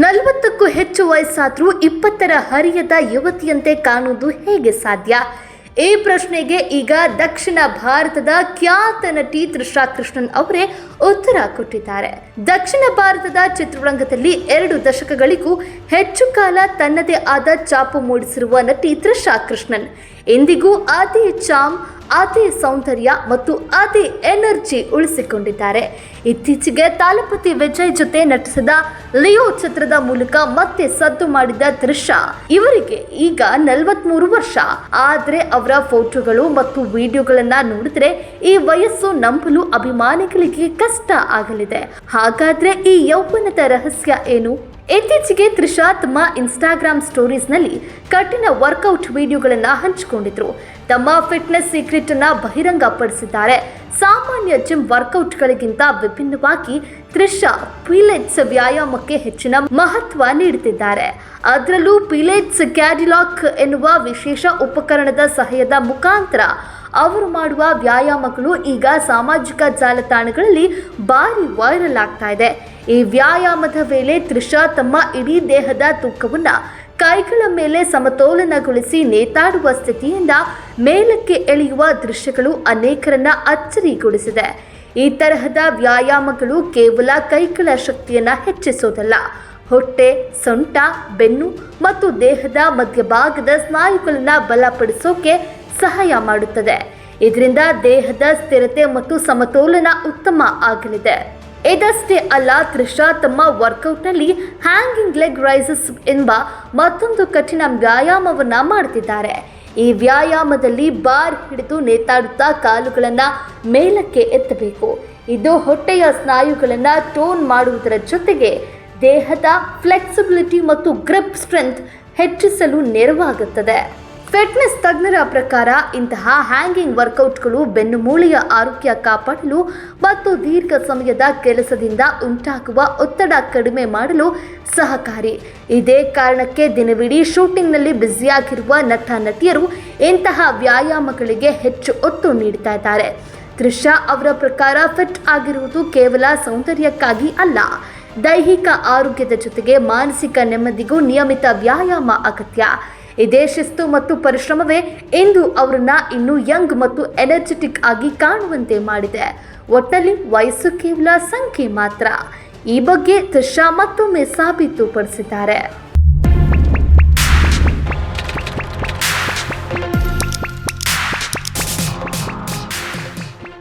40ಕ್ಕೂ ಹೆಚ್ಚು ವಯಸ್ಸಾದರೂ 20ರ ಹರಿಯದ ಯುವತಿಯಂತೆ ಕಾಣುವುದು ಹೇಗೆ ಸಾಧ್ಯ? ಈ ಪ್ರಶ್ನೆಗೆ ಈಗ ದಕ್ಷಿಣ ಭಾರತದ ಖ್ಯಾತ ನಟಿ ತ್ರಿಷಾ ಕೃಷ್ಣನ್ ಅವರೇ ಉತ್ತರ ಕೊಟ್ಟಿದ್ದಾರೆ. ದಕ್ಷಿಣ ಭಾರತದ ಚಿತ್ರರಂಗದಲ್ಲಿ 2 ದಶಕಗಳಿಗೂ ಹೆಚ್ಚು ಕಾಲ ತನ್ನದೇ ಆದ ಛಾಪು ಮೂಡಿಸಿರುವ ನಟಿ ತ್ರಿಷಾ ಕೃಷ್ಣನ್ ಇಂದಿಗೂ ಅದೇ ಚಾಮ್, ಅದೇ ಸೌಂದರ್ಯ ಮತ್ತು ಅದೇ ಎನರ್ಜಿ ಉಳಿಸಿಕೊಂಡಿದ್ದಾರೆ. ಇತ್ತೀಚೆಗೆ ತಾಲಪತಿ ವಿಜಯ್ ಜೊತೆ ನಟಿಸಿದ ಲಿಯೋ ಚಿತ್ರದ ಮೂಲಕ ಮತ್ತೆ ಸದ್ದು ಮಾಡಿದ ತ್ರಿಷಾ ಇವರಿಗೆ ಈಗ 43 ವರ್ಷ. ಆದ್ರೆ ಅವರ ಫೋಟೋಗಳು ಮತ್ತು ವಿಡಿಯೋಗಳನ್ನ ನೋಡಿದ್ರೆ ಈ ವಯಸ್ಸು ನಂಬಲು ಅಭಿಮಾನಿಗಳಿಗೆ ಕಷ್ಟ ಆಗಲಿದೆ. ಹಾಗಾದ್ರೆ ಈ ಯೌವನದ ರಹಸ್ಯ ಏನು? ಇತ್ತೀಚೆಗೆ ತ್ರಿಷಾ ತಮ್ಮ ಇನ್ಸ್ಟಾಗ್ರಾಮ್ ಸ್ಟೋರೀಸ್ನಲ್ಲಿ ಕಠಿಣ ವರ್ಕೌಟ್ ವಿಡಿಯೋಗಳನ್ನು ಹಂಚಿಕೊಂಡಿದ್ರು. ತಮ್ಮ ಫಿಟ್ನೆಸ್ ಸೀಕ್ರೆಟ್ ಅನ್ನ ಬಹಿರಂಗಪಡಿಸಿದ್ದಾರೆ. ಸಾಮಾನ್ಯ ಜಿಮ್ ವರ್ಕೌಟ್ಗಳಿಗಿಂತ ವಿಭಿನ್ನವಾಗಿ ತ್ರಿಷಾ ಪಿಲೇಟ್ಸ್ ವ್ಯಾಯಾಮಕ್ಕೆ ಹೆಚ್ಚಿನ ಮಹತ್ವ ನೀಡುತ್ತಿದ್ದಾರೆ. ಅದರಲ್ಲೂ ಪಿಲೇಟ್ಸ್ ಕ್ಯಾಡಿಲಾಕ್ ಎನ್ನುವ ವಿಶೇಷ ಉಪಕರಣದ ಸಹಾಯದ ಮುಖಾಂತರ ಅವರು ಮಾಡುವ ವ್ಯಾಯಾಮಗಳು ಈಗ ಸಾಮಾಜಿಕ ಜಾಲತಾಣಗಳಲ್ಲಿ ಭಾರಿ ವೈರಲ್ ಆಗ್ತಾ ಇದೆ. ಈ ವ್ಯಾಯಾಮದ ವೇಳೆ ತ್ರಿಷಾ ತಮ್ಮ ಇಡೀ ದೇಹದ ತೂಕವನ್ನ ಕೈಗಳ ಮೇಲೆ ಸಮತೋಲನಗೊಳಿಸಿ ನೇತಾಡುವ ಸ್ಥಿತಿಯಿಂದ ಮೇಲಕ್ಕೆ ಎಳೆಯುವ ದೃಶ್ಯಗಳು ಅನೇಕರನ್ನ ಅಚ್ಚರಿಗೊಳಿಸಿದೆ. ಈ ತರಹದ ವ್ಯಾಯಾಮಗಳು ಕೇವಲ ಕೈಗಳ ಶಕ್ತಿಯನ್ನ ಹೆಚ್ಚಿಸೋದಲ್ಲ, ಹೊಟ್ಟೆ, ಸೊಂಟ, ಬೆನ್ನು ಮತ್ತು ದೇಹದ ಮಧ್ಯಭಾಗದ ಸ್ನಾಯುಗಳನ್ನು ಬಲಪಡಿಸೋಕೆ ಸಹಾಯ ಮಾಡುತ್ತದೆ. ಇದರಿಂದ ದೇಹದ ಸ್ಥಿರತೆ ಮತ್ತು ಸಮತೋಲನ ಉತ್ತಮ ಆಗಲಿದೆ. ಇದಷ್ಟೇ ಅಲ್ಲ, ತ್ರಿಷಾ ತಮ್ಮ ವರ್ಕೌಟ್ನಲ್ಲಿ ಹ್ಯಾಂಗಿಂಗ್ ಲೆಗ್ ರೈಸಸ್ ಎಂಬ ಮತ್ತೊಂದು ಕಠಿಣ ವ್ಯಾಯಾಮವನ್ನ ಮಾಡ್ತಿದ್ದಾರೆ. ಈ ವ್ಯಾಯಾಮದಲ್ಲಿ ಬಾರ್ ಹಿಡಿದು ನೇತಾಡುತ್ತಾ ಕಾಲುಗಳನ್ನು ಮೇಲಕ್ಕೆ ಎತ್ತಬೇಕು. ಇದು ಹೊಟ್ಟೆಯ ಸ್ನಾಯುಗಳನ್ನು ಟೋನ್ ಮಾಡುವುದರ ಜೊತೆಗೆ ದೇಹದ ಫ್ಲೆಕ್ಸಿಬಿಲಿಟಿ ಮತ್ತು ಗ್ರಿಪ್ ಸ್ಟ್ರೆಂತ್ ಹೆಚ್ಚಿಸಲು ನೆರವಾಗುತ್ತದೆ. ಫಿಟ್ನೆಸ್ ತಜ್ಞರ ಪ್ರಕಾರ ಇಂತಹ ಹ್ಯಾಂಗಿಂಗ್ ವರ್ಕೌಟ್ಗಳು ಬೆನ್ನುಮೂಳೆಯ ಆರೋಗ್ಯ ಕಾಪಾಡಲು ಮತ್ತು ದೀರ್ಘ ಸಮಯದ ಕೆಲಸದಿಂದ ಉಂಟಾಗುವ ಒತ್ತಡ ಕಡಿಮೆ ಮಾಡಲು ಸಹಕಾರಿ. ಇದೇ ಕಾರಣಕ್ಕೆ ದಿನವಿಡೀ ಶೂಟಿಂಗ್ನಲ್ಲಿ ಬ್ಯುಸಿಯಾಗಿರುವ ನಟ ನಟಿಯರು ಇಂತಹ ವ್ಯಾಯಾಮಗಳಿಗೆ ಹೆಚ್ಚು ಒತ್ತು ನೀಡ್ತಾ ಇದ್ದಾರೆ. ತ್ರಿಷಾ ಅವರ ಪ್ರಕಾರ ಫಿಟ್ ಆಗಿರುವುದು ಕೇವಲ ಸೌಂದರ್ಯಕ್ಕಾಗಿ ಅಲ್ಲ, ದೈಹಿಕ ಆರೋಗ್ಯದ ಜೊತೆಗೆ ಮಾನಸಿಕ ನೆಮ್ಮದಿಗೂ ನಿಯಮಿತ ವ್ಯಾಯಾಮ ಅಗತ್ಯ. ಇದೇ ಶಿಸ್ತು ಮತ್ತು ಪರಿಶ್ರಮವೇ ಇಂದು ಅವರನ್ನ ಇನ್ನೂ ಯಂಗ್ ಮತ್ತು ಎನರ್ಜೆಟಿಕ್ ಆಗಿ ಕಾಣುವಂತೆ ಮಾಡಿದೆ. ಒಟ್ಟಲ್ಲಿ ವಯಸ್ಸು ಕೇವಲ ಸಂಖ್ಯೆ ಮಾತ್ರ. ಈ ಬಗ್ಗೆ ತ್ರಿಷಾ ಮತ್ತೊಮ್ಮೆ ಸಾಬೀತುಪಡಿಸಿದ್ದಾರೆ.